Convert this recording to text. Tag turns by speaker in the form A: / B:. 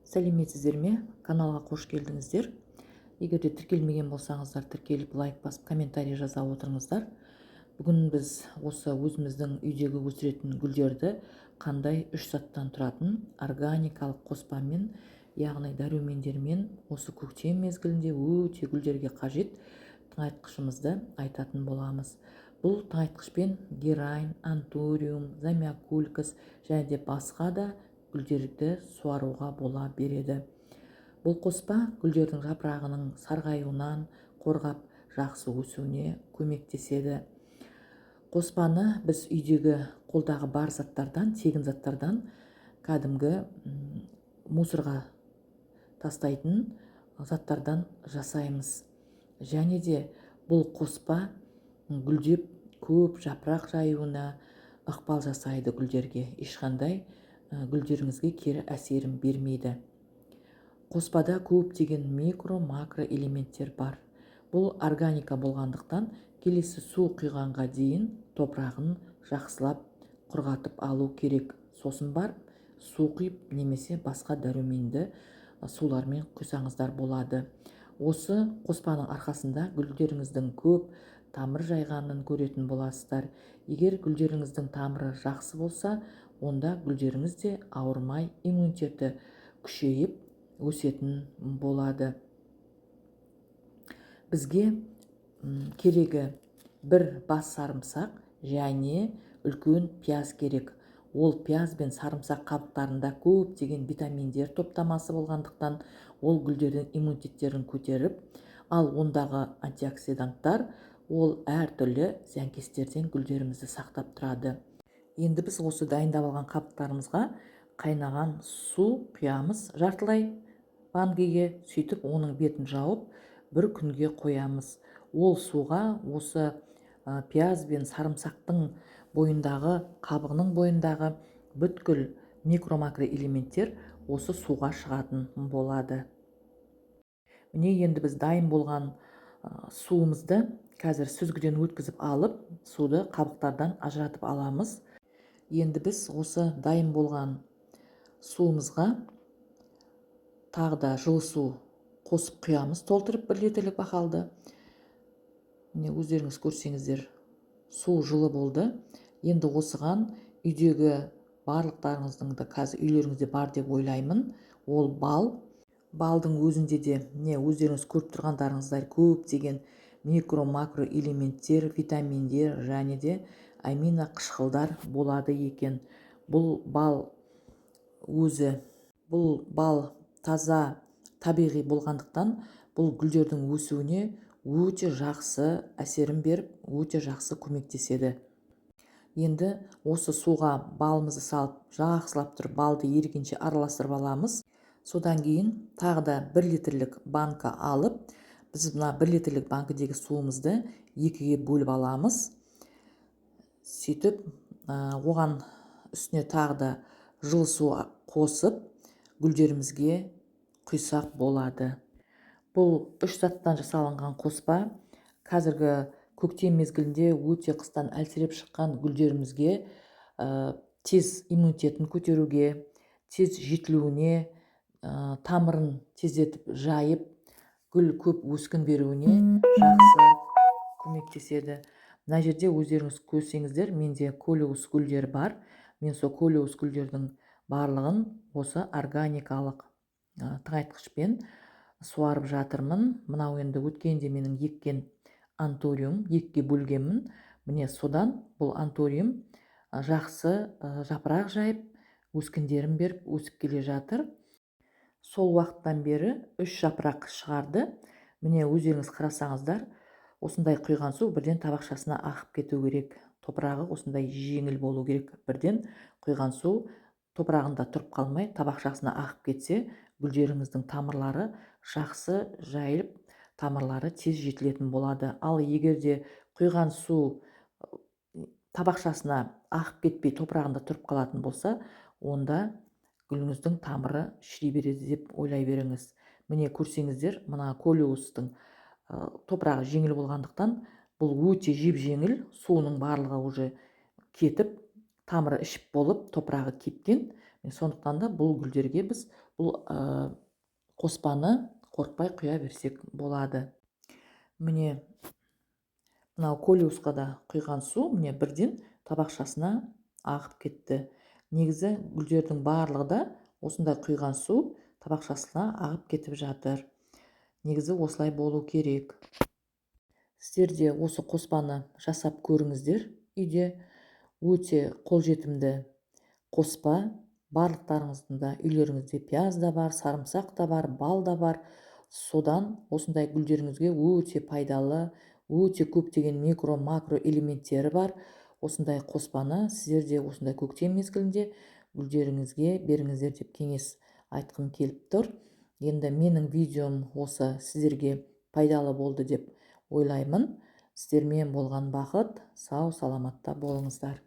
A: Сәлеметсіздер ме? Каналға қош келдіңіздер. Егер де тіркелмеген болсаңыздар, тіркеліп лайк басып комментарий жаза отырыңыздар. Бүгін біз осы өзіміздің үйдегі өсіретін гүлдерді қандай үш заттан тұратын органикалық қоспамен, яғни дәрумендермен осы көктем мезгілінде өте гүлдерге қажет тыңайтқышымызды айтатын боламыз. Бұл тыңайтқышпен герань, антуриум, замиокулькас және де басқа да гүлдерді суаруға бола береді. Бұл қоспа гүлдердің жапырағының сарғаюынан қорғап жақсы өсуіне көмектеседі. Қоспаны біз үйдегі қолдағы бар заттардан, тегін заттардан, кәдімгі мусорға тастайтын заттардан жасаймыз. Және де бұл қоспа гүлдеп көп жапырақ жаюына ықпал жасайды гүлдерге. Ешқандай гүлдеріңізге кері әсерін бермейді. Қоспада көптеген микро-макро элементтер бар. Бұл органика болғандықтан келесі су құйғанға дейін топырағын жақсылап құрғатып алу керек. Сосын барып су құйып немесе басқа дәруменді сулармен құйсаңыздар болады. Осы қоспаның арқасында гүлдеріңіздің көп тамыр жайғанын көретін боласыздар. Егер гүлдеріңіздің тамыры жақсы болса, онда гүлдеріңіз де ауырмай, иммунитеті күшейіп өсетін болады. Бізге керегі бір бас сарымсақ және үлкен пияз керек. Ол пияз бен сарымсақ қабықтарында көптеген витаминдер топтамасы болғандықтан ол гүлдердің иммунитеттерін көтеріп, ал ондағы антиоксиданттар ол әртүрлі зиянкестерден гүлдерімізді сақтап тұрады. Енді біз осы дайындап алған қабықтарымызға қайнаған су құямыз жартылай вангеге, сөйтіп оның бетін жауып бір күнге қоямыз. Ол суға осы пияз бен сарымсақтың бойындағы, қабығының бойындағы бүткіл микро-макро элементтер осы суға шығатын болады. Міне енді біз дайын болған суымызды қазір сүзгіден өткізіп алып, суды қабықтардан ажыратып аламыз. Енді біз осы дайын болған суымызға тағы да жылы су қосып құямыз, толтырып 1 литрлік бокалды. Міне өздеріңіз көрсеңіздер, су жылы болды. Енді осыған үйдегі барлықтарыңыздың да қазір үйлеріңізде бар деп ойлаймын. Ол бал. Балдың өзінде де не өздеріңіз көріп тұрғандарыңыздай көптеген микро-макро элементтер, витаминдер және де амино қышқылдар болады екен. Бұл бал таза, табиғи болғандықтан бұл гүлдердің өсуіне өте жақсы әсерін беріп, өте жақсы көмектеседі. Енді осы суға балымызды салып, жақсылап тұрып балды ерігенше араластырып аламыз. Содан кейін тағы да 1 литрлік банка алып, біз мына 1 литрлік банкідегі суымызды 2-ге бөліп аламыз. Сөйтіп, оған үстіне тағы да жылы су қосып, гүлдерімізге құйсақ болады. Бұл 3 заттан жасалынған қоспа қазіргі көктем мезгілінде өте қыстан әлсіреп шыққан гүлдерімізге тез иммунитетін көтеруге, тез жетілуіне, тамырын тездетіп жайып, гүл көп өскін беруіне жақсы көмектеседі. Мына жерде өздеріңіз көрсеңіздер, менде колеус гүлдер бар. Мен сол колеус гүлдердің барлығын осы органикалық тыңайтқышпен суарып жатырмын. Мынау енді өткенде менің еккен антуриум, 2-ге бөлгенмін. Міне содан бұл антуриум жақсы жапырақ жайып, өскіндерін беріп өсіп келе жатыр. Сол уақыттан бері 3 жапырақ шығарды. Міне өздеріңіз қарасаңыздар, осындай құйған су бірден табақшасына ағып кету керек. Топырағы осындай жеңіл болу керек. Бірден құйған су топырағында тұрып қалмай, табақшасына ағып кетсе, гүлдеріңіздің тамырлары жақсы жайылып, тамырлары тез жетілетін болады. Ал егер де құйған су табақшасына ағып кетпей, топырағында тұрып қалатын болса, онда гүліңіздің тамыры шіри береді деп ойлай беріңіз. Міне көрсеңіздер, мына колеустың топырағы жеңіл болғандықтан бұл өте жеп-жеңіл, суының барлығы уже кетіп, тамыры ішіп болып, топырағы кепкен. Сондықтан да бұл гүлдерге біз бұл қоспаны қорықпай құя берсек болады. Міне мынау колиусқа да құйған су міне бірден табақшасына ағып кетті. Негізі гүлдердің барлығы да осындай құйған су табақшасына ағып кетіп жатыр. Негізі осылай болу керек. Сіздер де осы қоспаны жасап көріңіздер үйде. Өте қолжетімді қоспа. Барлықтарыңыздың да үйлеріңізде пияз да бар, сарымсақ та бар, бал да бар. Содан осындай гүлдеріңізге өте пайдалы, өте көптеген микро-макро элементтері бар. Осындай қоспаны сіздер де осындай көктем мезгілінде гүлдеріңізге беріңіздер деп кеңес айтқым келіп тұр. Енді менің видеом осы сіздерге пайдалы болды деп ойлаймын. Сіздермен болған бақыт, сау саламатта болыңыздар.